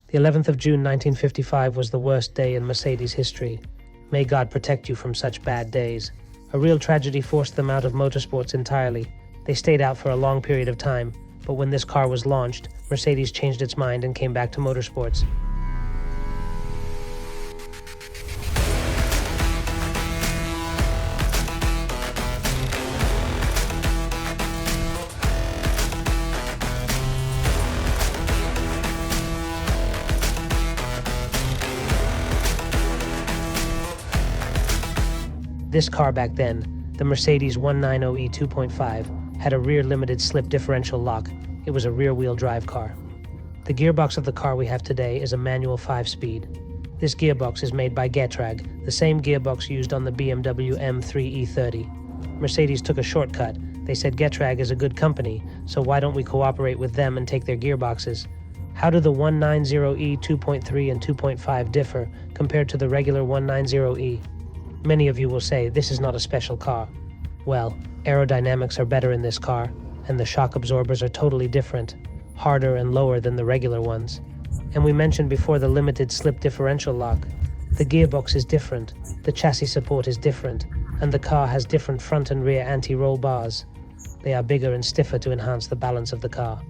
The 11th of June 1955 was the worst day in Mercedes history. May God protect you from such bad days. A real tragedy forced them out of motorsports entirely. They stayed out for a long period of time, but when this car was launched, Mercedes changed its mind and came back to motorsports. This car back then, the Mercedes 190e 2.5, had a rear limited slip differential lock. It was a rear-wheel drive car. The gearbox of the car we have today is a manual 5-speed. This gearbox is made by Getrag, the same gearbox used on the BMW M3 E30. Mercedes took a shortcut. They said Getrag is a good company, so why don't we cooperate with them and take their gearboxes? How do the 190e 2.3 and 2.5 differ compared to the regular 190e? Many of you will say this is not a special car. Well, aerodynamics are better in this car, and the shock absorbers are totally different, harder and lower than the regular ones. And we mentioned before the limited slip differential lock. The gearbox is different, the chassis support is different, and the car has different front and rear anti-roll bars. They are bigger and stiffer to enhance the balance of the car.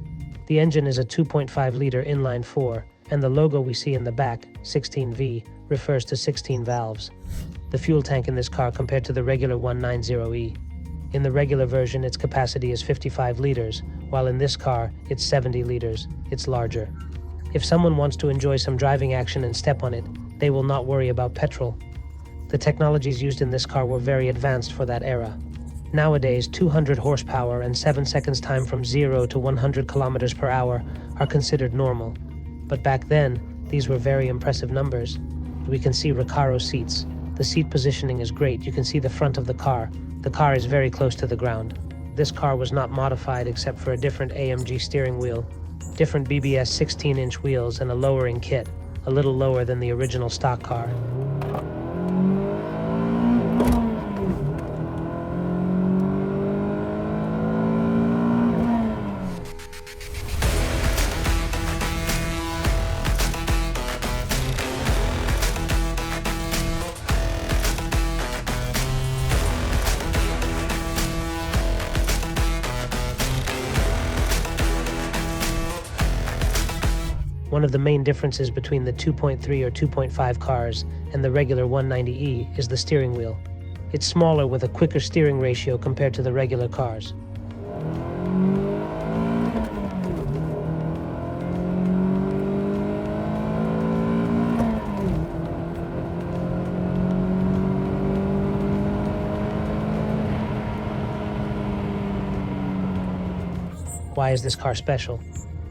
The engine is a 2.5-liter inline-4, and the logo we see in the back, 16V, refers to 16 valves. The fuel tank in this car compared to the regular 190e. In the regular version, its capacity is 55 liters, while in this car, it's 70 liters. It's larger. If someone wants to enjoy some driving action and step on it, they will not worry about petrol. The technologies used in this car were very advanced for that era. Nowadays, 200 horsepower and 7 seconds time from 0 to 100 kilometers per hour are considered normal. But back then, these were very impressive numbers. We can see Recaro seats. The seat positioning is great. You can see the front of the car. The car is very close to the ground. This car was not modified except for a different AMG steering wheel, different BBS 16-inch wheels, and a lowering kit, a little lower than the original stock car. One of the main differences between the 2.3 or 2.5 cars and the regular 190e is the steering wheel. It's smaller with a quicker steering ratio compared to the regular cars. Why is this car special?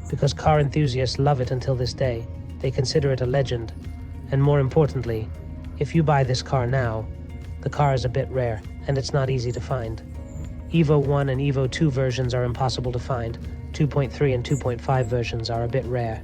Because car enthusiasts love it until this day. They consider it a legend. And more importantly, if you buy this car now, the car is a bit rare, and it's not easy to find. Evo 1 and Evo 2 versions are impossible to find. 2.3 and 2.5 versions are a bit rare.